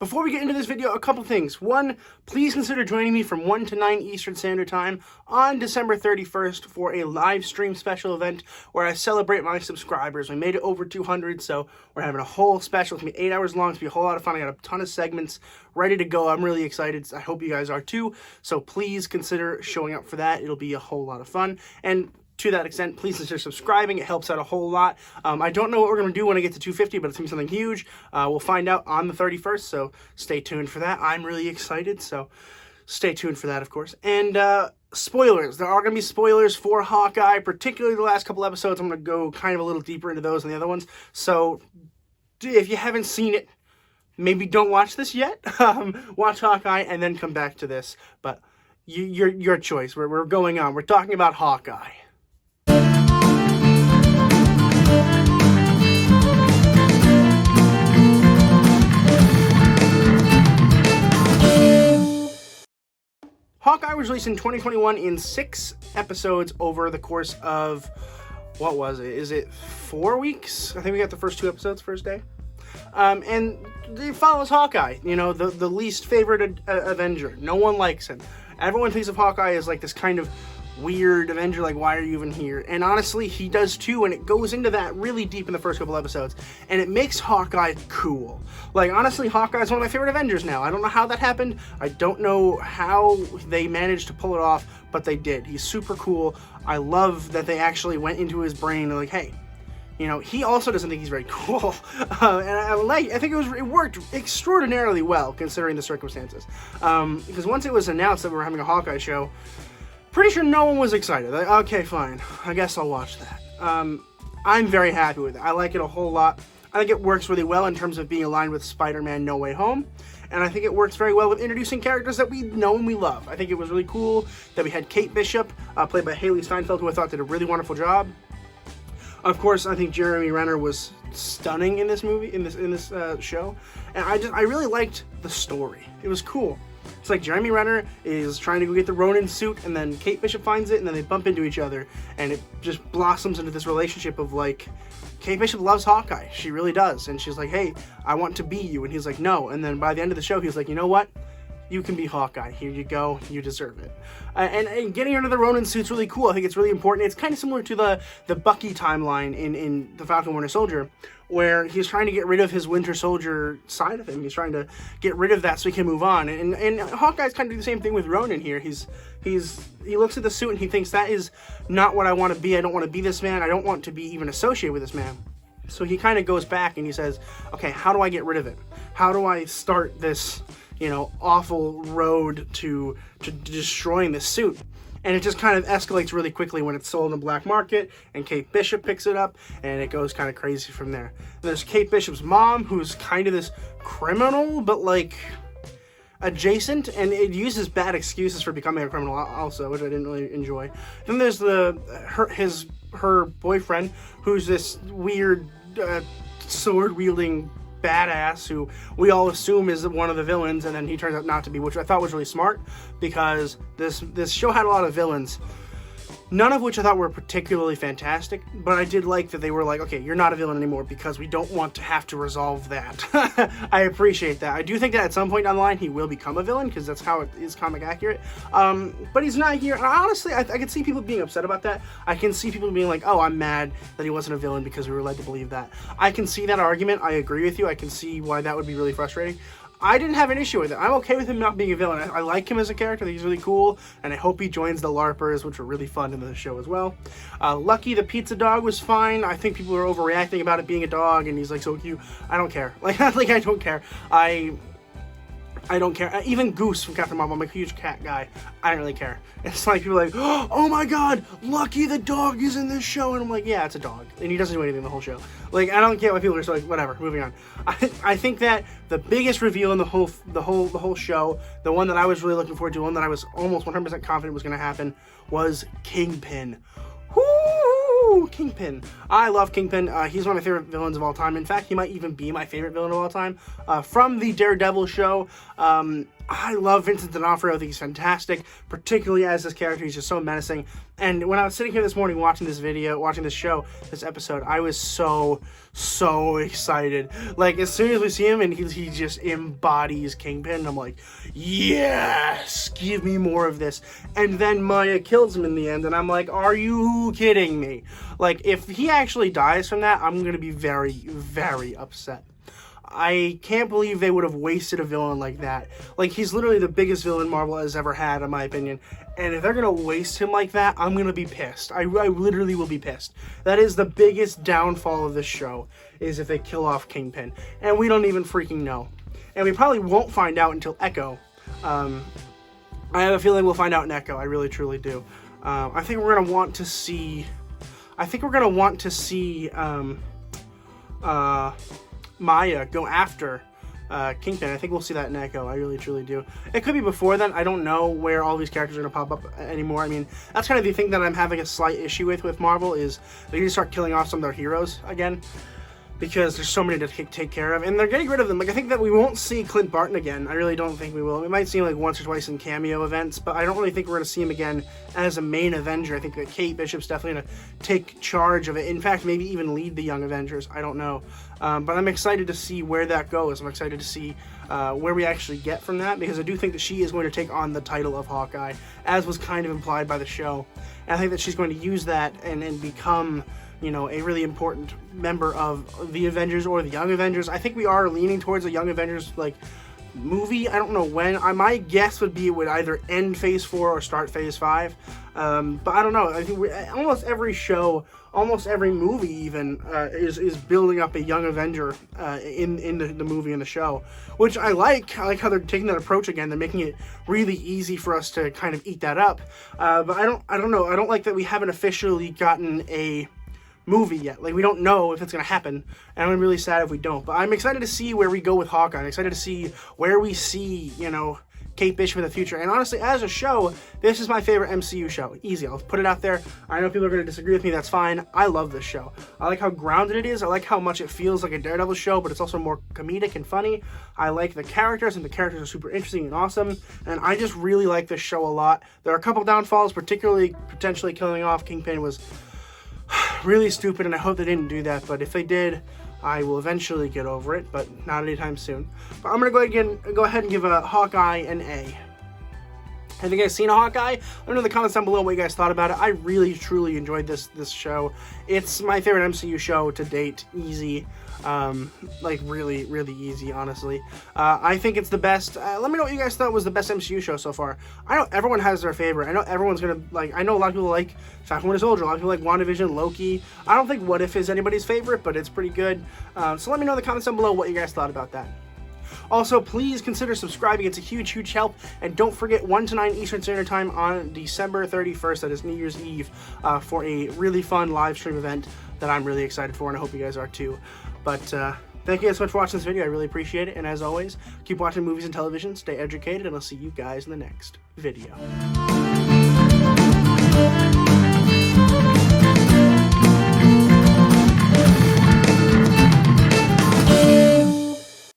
Before we get into this video, a couple things. One, please consider joining me from 1 to 9 Eastern Standard Time on December 31st for a live stream special event where I celebrate my subscribers. We made it over 200, so we're having a whole special. It's going to be 8 hours long. It's going to be a whole lot of fun. I got a ton of segments ready to go. I'm really excited. I hope you guys are too. So please consider showing up for that. It'll be a whole lot of fun. And to that extent, please consider subscribing. It helps out a whole lot. I don't know what we're going to do when I get to 250, but it's going to be something huge. We'll find out on the 31st, so stay tuned for that. I'm really excited, so stay tuned for that, of course. And spoilers. There are going to be spoilers for Hawkeye, particularly the last couple episodes. I'm going to go kind of a little deeper into those than the other ones. So if you haven't seen it, maybe don't watch this yet. Watch Hawkeye and then come back to this. But your choice. We're going on. We're talking about Hawkeye. Hawkeye was released in 2021 in 6 episodes over the course of, what was it? Is it 4 weeks? I think we got the first 2 episodes first day. And it follows Hawkeye, you know, the least favorite Avenger. No one likes him. Everyone thinks of Hawkeye as like this kind of weird Avenger, like, why are you even here? And honestly, he does too, and it goes into that really deep in the first couple episodes, and it makes Hawkeye cool. Like, honestly, Hawkeye is one of my favorite Avengers now. I don't know how that happened. I don't know how they managed to pull it off, but they did. He's super cool. I love that they actually went into his brain and like, hey, you know, he also doesn't think he's very cool, and I think it worked extraordinarily well considering the circumstances. Because once it was announced that we were having a Hawkeye show, pretty sure no one was excited. Like, okay, fine. I guess I'll watch that. I'm very happy with it. I like it a whole lot. I think it works really well in terms of being aligned with Spider-Man No Way Home. And I think it works very well with introducing characters that we know and we love. I think it was really cool that we had Kate Bishop, played by Haley Steinfeld, who I thought did a really wonderful job. Of course, I think Jeremy Renner was stunning in this movie, in this show. And I really liked the story. It was cool. It's like Jeremy Renner is trying to go get the Ronin suit, and then Kate Bishop finds it, and then they bump into each other, and it just blossoms into this relationship of, like, Kate Bishop loves Hawkeye. She really does. And she's like, hey, I want to be you. And he's like, no. And then by the end of the show, he's like, you know what? You can be Hawkeye. Here you go. You deserve it. And getting her into the Ronin suit's really cool. I think it's really important. It's kind of similar to the Bucky timeline in The Falcon Winter Soldier, where he's trying to get rid of his Winter Soldier side of him. He's trying to get rid of that so he can move on. And Hawkeye's kind of doing the same thing with Ronin here. He looks at the suit and he thinks, that is not what I want to be. I don't want to be this man. I don't want to be even associated with this man. So he kind of goes back and he says, okay, how do I get rid of it? How do I start this, you know, awful road to destroying this suit? And it just kind of escalates really quickly when it's sold in the black market, and Kate Bishop picks it up, and it goes kind of crazy from there. And there's Kate Bishop's mom, who's kind of this criminal, but like adjacent, and it uses bad excuses for becoming a criminal also, which I didn't really enjoy. Then there's her boyfriend, who's this weird sword-wielding badass who we all assume is one of the villains, and then he turns out not to be, which I thought was really smart, because this show had a lot of villains, none of which I thought were particularly fantastic, but I did like that they were like, okay, you're not a villain anymore because we don't want to have to resolve that. I appreciate that. I do think that at some point down the line he will become a villain, because that's how it is comic accurate, but he's not here. And honestly, I can see people being upset about that. I can see people being like, oh, I'm mad that he wasn't a villain because we were led to believe that. I can see that argument. I agree with you. I can see why that would be really frustrating. I didn't have an issue with it. I'm okay with him not being a villain. I like him as a character. I think he's really cool, and I hope he joins the LARPers, which were really fun in the show as well. Lucky the pizza dog was fine. I think people are overreacting about it being a dog, and he's like so cute. I don't care. Like I don't care. I don't care. Even Goose from Captain Marvel, I'm a huge cat guy. I don't really care. It's like people are like, oh my god, Lucky the dog is in this show, and I'm like, yeah, it's a dog, and he doesn't do anything the whole show. Like, I don't get why people are so like, whatever. Moving on. I think that the biggest reveal in the whole show, the one that I was really looking forward to, the one that I was almost 100% confident was going to happen, was Kingpin. Woo! Kingpin. I love Kingpin. He's one of my favorite villains of all time. In fact, he might even be my favorite villain of all time. From the Daredevil show, I love Vincent D'Onofrio. I think he's fantastic, particularly as this character. He's just so menacing. And when I was sitting here this morning watching this episode, I was so excited. Like, as soon as we see him and he just embodies Kingpin, I'm like, yes, give me more of this. And then Maya kills him in the end, and I'm like, are you kidding me? Like, if he actually dies from that, I'm going to be very, very upset. I can't believe they would have wasted a villain like that. Like, he's literally the biggest villain Marvel has ever had, in my opinion. And if they're going to waste him like that, I'm going to be pissed. I literally will be pissed. That is the biggest downfall of this show, is if they kill off Kingpin. And we don't even freaking know. And we probably won't find out until Echo. I have a feeling we'll find out in Echo. I really, truly do. I think we're going to want to see... Maya go after Kingpin. I think we'll see that in Echo. I really, truly do. It could be before then. I don't know where all these characters are going to pop up anymore. I mean, that's kind of the thing that I'm having a slight issue with Marvel, is they need to start killing off some of their heroes again, because there's so many to take care of, and they're getting rid of them. Like, I think that we won't see Clint Barton again. I really don't think we will. We might see him like once or twice in cameo events, but I don't really think we're going to see him again as a main Avenger. I think that Kate Bishop's definitely going to take charge of it. In fact, maybe even lead the Young Avengers. I don't know. But I'm excited to see where that goes. I'm excited to see where we actually get from that, because I do think that she is going to take on the title of Hawkeye, as was kind of implied by the show. And I think that she's going to use that and become, you know, a really important member of the Avengers or the Young Avengers. I think we are leaning towards a Young Avengers, like, movie. I don't know when. My guess would be it would either end Phase 4 or start Phase 5. But I don't know. I think almost every show, almost every movie even, is building up a Young Avenger in the movie and the show, which I like. I like how they're taking that approach again. They're making it really easy for us to kind of eat that up. But I don't know. I don't like that we haven't officially gotten a movie yet. Like, we don't know if it's going to happen, and I'm really sad if we don't. But I'm excited to see where we go with Hawkeye. I'm excited to see where we see, you know, Kate Bishop in the future. And honestly, as a show, this is my favorite MCU show. Easy. I'll put it out there. I know people are going to disagree with me. That's fine. I love this show. I like how grounded it is. I like how much it feels like a Daredevil show, but it's also more comedic and funny. I like the characters, and the characters are super interesting and awesome. And I just really like this show a lot. There are a couple downfalls, particularly potentially killing off Kingpin was really stupid, and I hope they didn't do that. But if they did, I will eventually get over it, but not anytime soon. But I'm going to go ahead and give a Hawkeye an A. Have you guys seen Hawkeye? Let me know in the comments down below what you guys thought about it. I really, truly enjoyed this show. It's my favorite MCU show to date. Easy. Like, really, really easy, honestly. I think it's the best. Let me know what you guys thought was the best MCU show so far. I know everyone has their favorite. I know everyone's gonna, like, I know a lot of people like Falcon Winter Soldier. A lot of people like WandaVision, Loki. I don't think What If is anybody's favorite, but it's pretty good. So let me know in the comments down below what you guys thought about that. Also, please consider subscribing. It's a huge, huge help. And don't forget, 1 to 9 Eastern Standard Time on December 31st, that is New Year's Eve, for a really fun live stream event that I'm really excited for, and I hope you guys are too. But thank you guys so much for watching this video. I really appreciate it. And as always, keep watching movies and television, stay educated, and I'll see you guys in the next video.